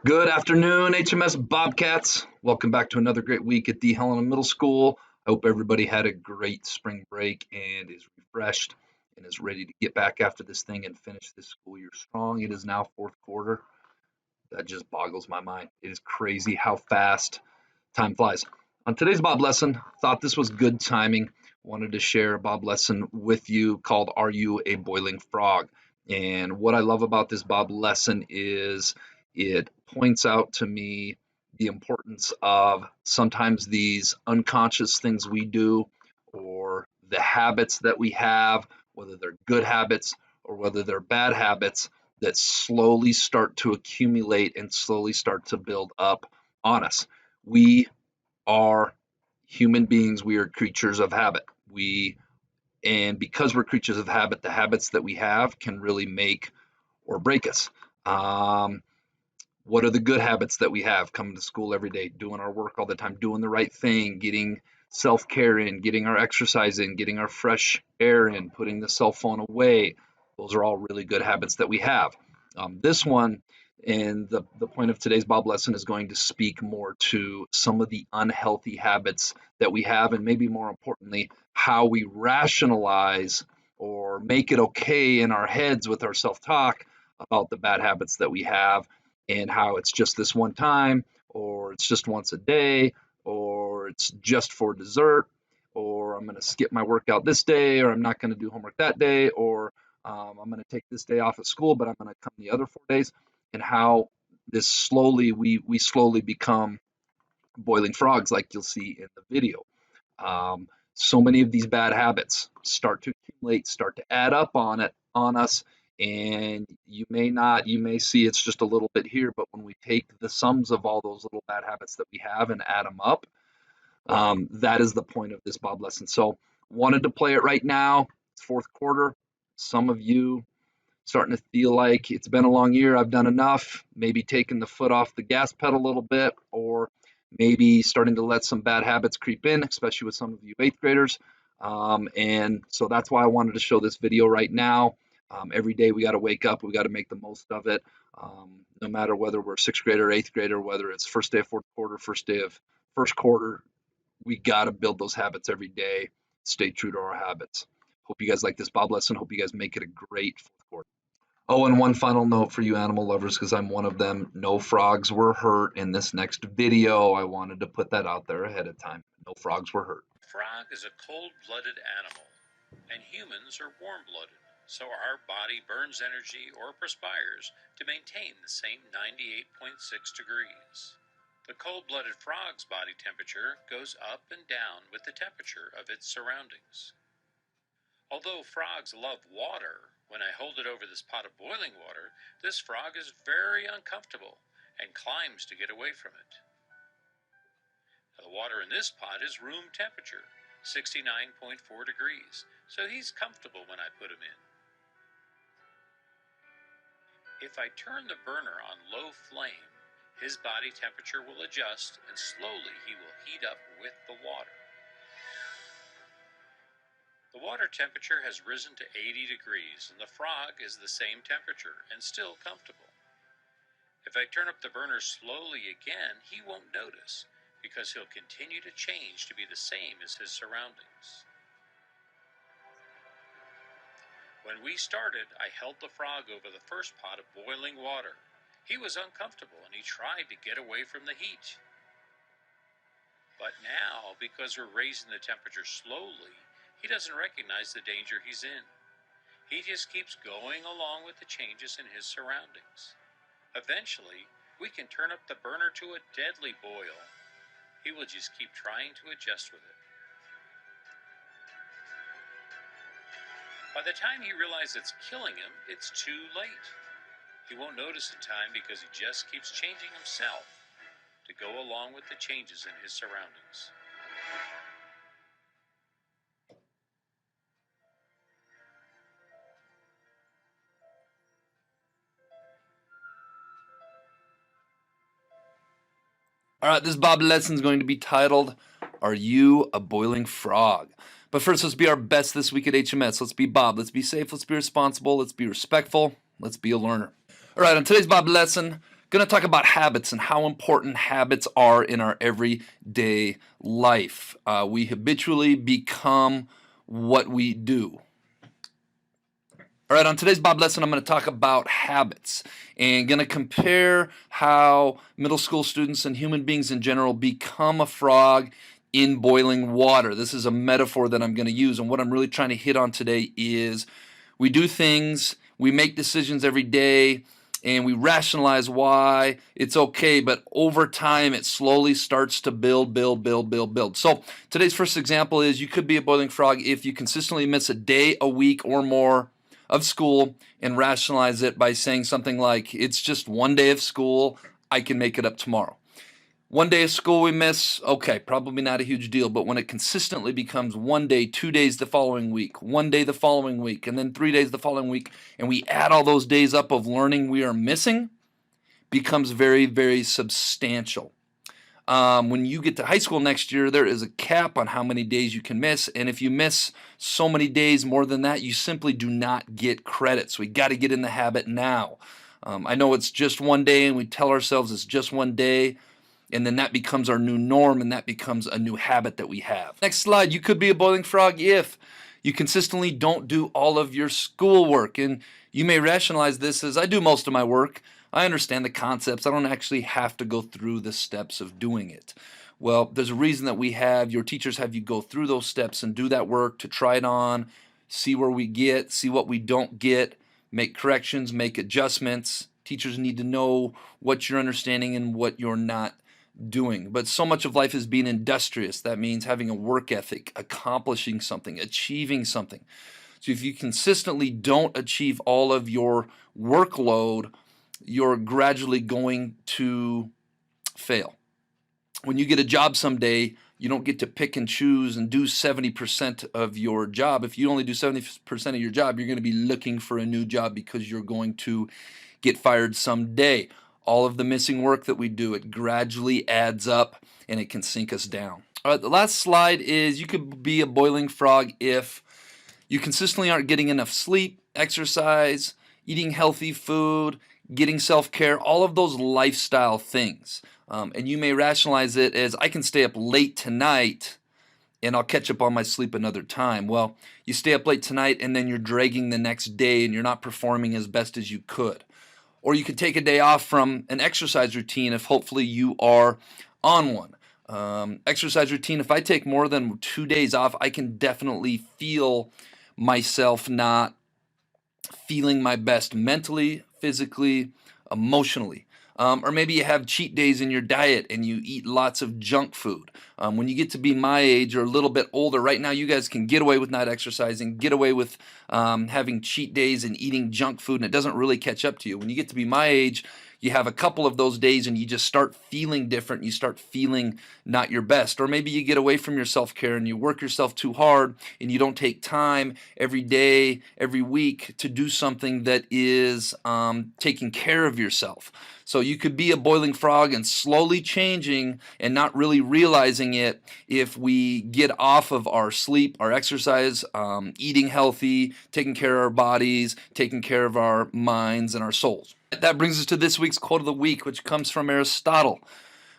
Good afternoon, HMS Bobcats. Welcome back to another great week at the Helena Middle School. I hope everybody had a great spring break and is refreshed and is ready to get back after this thing and finish this school year strong. It is now fourth quarter. That just boggles my mind. It is crazy how fast time flies. On today's Bob lesson, thought this was good timing. Wanted to share a Bob lesson with you called Are You a Boiling Frog? And what I love about this Bob lesson is it points out to me the importance of sometimes these unconscious things we do or the habits that we have, whether they're good habits or whether they're bad habits, that slowly start to accumulate and slowly start to build up on us. We are human beings. We are creatures of habit. And because we're creatures of habit, the habits that we have can really make or break us. Um, what are the good habits that we have? Coming to school every day, doing our work all the time, doing the right thing, getting self care in, getting our exercise in, getting our fresh air in, putting the cell phone away. Those are all really good habits that we have. This one and the point of today's Bob lesson is going to speak more to some of the unhealthy habits that we have, and maybe more importantly, how we rationalize or make it okay in our heads with our self talk about the bad habits that we have and how it's just this one time, or it's just once a day, or it's just for dessert, or I'm going to skip my workout this day, or I'm not going to do homework that day, or I'm going to take this day off of school, but I'm going to come the other 4 days, and how this slowly we slowly become boiling frogs, like you'll see in the video. So many of these bad habits start to accumulate, start to add up on us, and you may see it's just a little bit here, but when we take the sums of all those little bad habits that we have and add them up, that is the point of this Bob lesson. So wanted to play it right now. It's fourth quarter. Some of you starting to feel like it's been a long year. I've done enough. Maybe taking the foot off the gas pedal a little bit, or maybe starting to let some bad habits creep in, especially with some of you eighth graders. And so that's why I wanted to show this video right now. Every day we got to wake up, we got to make the most of it. No matter whether we're sixth grader, eighth grader, whether it's first day of fourth quarter, first day of first quarter, we got to build those habits every day. Stay true to our habits. Hope you guys like this Bob lesson. Hope you guys make it a great fourth quarter. Oh, and one final note for you animal lovers, because I'm one of them. No frogs were hurt in this next video. I wanted to put that out there ahead of time. No frogs were hurt. Frog is a cold-blooded animal, and humans are warm-blooded, so our body burns energy or perspires to maintain the same 98.6 degrees. The cold-blooded frog's body temperature goes up and down with the temperature of its surroundings. Although frogs love water, when I hold it over this pot of boiling water, this frog is very uncomfortable and climbs to get away from it. Now, the water in this pot is room temperature, 69.4 degrees, so he's comfortable when I put him in. If I turn the burner on low flame, his body temperature will adjust and slowly he will heat up with the water. The water temperature has risen to 80 degrees and the frog is the same temperature and still comfortable. If I turn up the burner slowly again, he won't notice because he'll continue to change to be the same as his surroundings. When we started, I held the frog over the first pot of boiling water. He was uncomfortable and he tried to get away from the heat. But now, because we're raising the temperature slowly, he doesn't recognize the danger he's in. He just keeps going along with the changes in his surroundings. Eventually, we can turn up the burner to a deadly boil. He will just keep trying to adjust with it. By the time he realizes it's killing him, it's too late. He won't notice in time because he just keeps changing himself to go along with the changes in his surroundings. All right, this Bob lesson is going to be titled, Are You a Boiling Frog? But first, let's be our best this week at HMS. Let's be Bob. Let's be safe. Let's be responsible. Let's be respectful. Let's be a learner. All right, on today's Bob lesson, Going to talk about habits and how important habits are in our everyday life. We habitually become what we do. All right, on today's Bob lesson, I'm going to talk about habits and going to compare how middle school students and human beings in general become a frog in boiling water. This is a metaphor that I'm going to use, and what I'm really trying to hit on today is we do things, we make decisions every day, and we rationalize why it's okay, but over time it slowly starts to build. So today's first example is you could be a boiling frog if you consistently miss a day, a week, or more of school and rationalize it by saying something like, it's just one day of school, I can make it up tomorrow. One day of school we miss, okay, probably not a huge deal, but when it consistently becomes 1 day, 2 days the following week, 1 day the following week, and then 3 days the following week, and we add all those days up of learning we are missing, becomes very, very substantial. When you get to high school next year, there is a cap on how many days you can miss, and if you miss so many days more than that, you simply do not get credit. So we got to get in the habit now. I know it's just 1 day, and we tell ourselves it's just 1 day, and then that becomes our new norm, and that becomes a new habit that we have. Next slide. You could be a boiling frog if you consistently don't do all of your schoolwork, and you may rationalize this as, I do most of my work. I understand the concepts. I don't actually have to go through the steps of doing it. Well, there's a reason that your teachers have you go through those steps and do that work to try it on, see where we get, see what we don't get, make corrections, make adjustments. Teachers need to know what you're understanding and what you're not doing. But so much of life is being industrious. That means having a work ethic, accomplishing something, achieving something. So if you consistently don't achieve all of your workload, you're gradually going to fail. When you get a job someday, you don't get to pick and choose and do 70% of your job. If you only do 70% of your job, you're going to be looking for a new job because you're going to get fired someday. All of the missing work that we do, it gradually adds up and it can sink us down. All right, the last slide is you could be a boiling frog if you consistently aren't getting enough sleep, exercise, eating healthy food, getting self-care, all of those lifestyle things. And you may rationalize it as, I can stay up late tonight and I'll catch up on my sleep another time. Well, you stay up late tonight and then you're dragging the next day and you're not performing as best as you could. Or you could take a day off from an exercise routine if hopefully you are on one. Exercise routine, if I take more than 2 days off, I can definitely feel myself not feeling my best mentally, physically, emotionally. Or maybe you have cheat days in your diet and you eat lots of junk food. When you get to be my age or a little bit older, right now you guys can get away with not exercising, get away with having cheat days and eating junk food, and it doesn't really catch up to you. When you get to be my age, you have a couple of those days and you just start feeling different. You start feeling not your best. Or maybe you get away from your self-care and you work yourself too hard and you don't take time every day, every week to do something that is taking care of yourself. So you could be a boiling frog and slowly changing and not really realizing it if we get off of our sleep, our exercise, eating healthy, taking care of our bodies, taking care of our minds and our souls. That brings us to this week's quote of the week, which comes from Aristotle,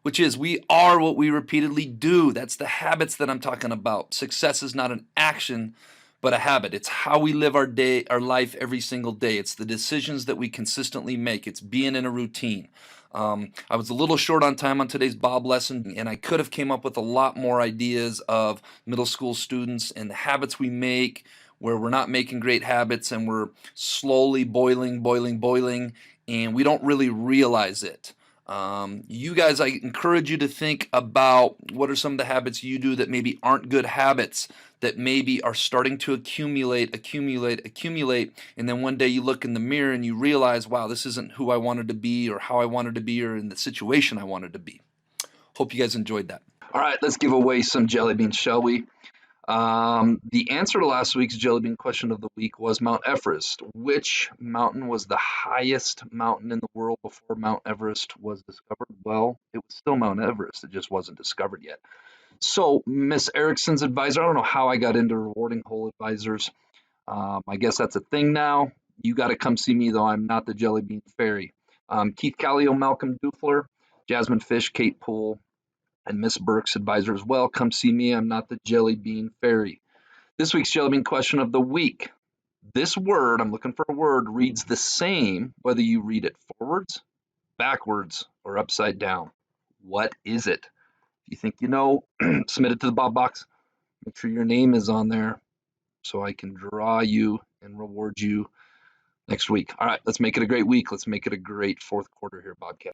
which is, we are what we repeatedly do. That's the habits that I'm talking about. Success is not an action, but a habit. It's how we live our life every single day. It's the decisions that we consistently make. It's being in a routine. I was a little short on time on today's Bob lesson, and I could have came up with a lot more ideas of middle school students and the habits we make, where we're not making great habits and we're slowly boiling, and we don't really realize it. You guys, I encourage you to think about what are some of the habits you do that maybe aren't good habits, that maybe are starting to accumulate, and then one day you look in the mirror and you realize, wow, this isn't who I wanted to be or how I wanted to be or in the situation I wanted to be. Hope you guys enjoyed that. All right, let's give away some jelly beans, shall we? The answer to last week's jelly bean question of the week was Mount Everest. Which mountain was the highest mountain in the world before Mount Everest was discovered? Well, it was still Mount Everest. It just wasn't discovered yet. So, Miss Erickson's advisor, I don't know how I got into rewarding whole advisors. I guess that's a thing now. You got to come see me, though. I'm not the jelly bean fairy. Keith Callio, Malcolm Dufler, Jasmine Fish, Kate Poole, and Miss Burke's advisor as well. Come see me. I'm not the Jelly Bean Fairy. This week's Jelly Bean question of the week. This word, I'm looking for a word, reads the same whether you read it forwards, backwards, or upside down. What is it? If you think you know, submit it to the Bob box. Make sure your name is on there so I can draw you and reward you next week. All right, let's make it a great week. Let's make it a great fourth quarter here, Bobcat.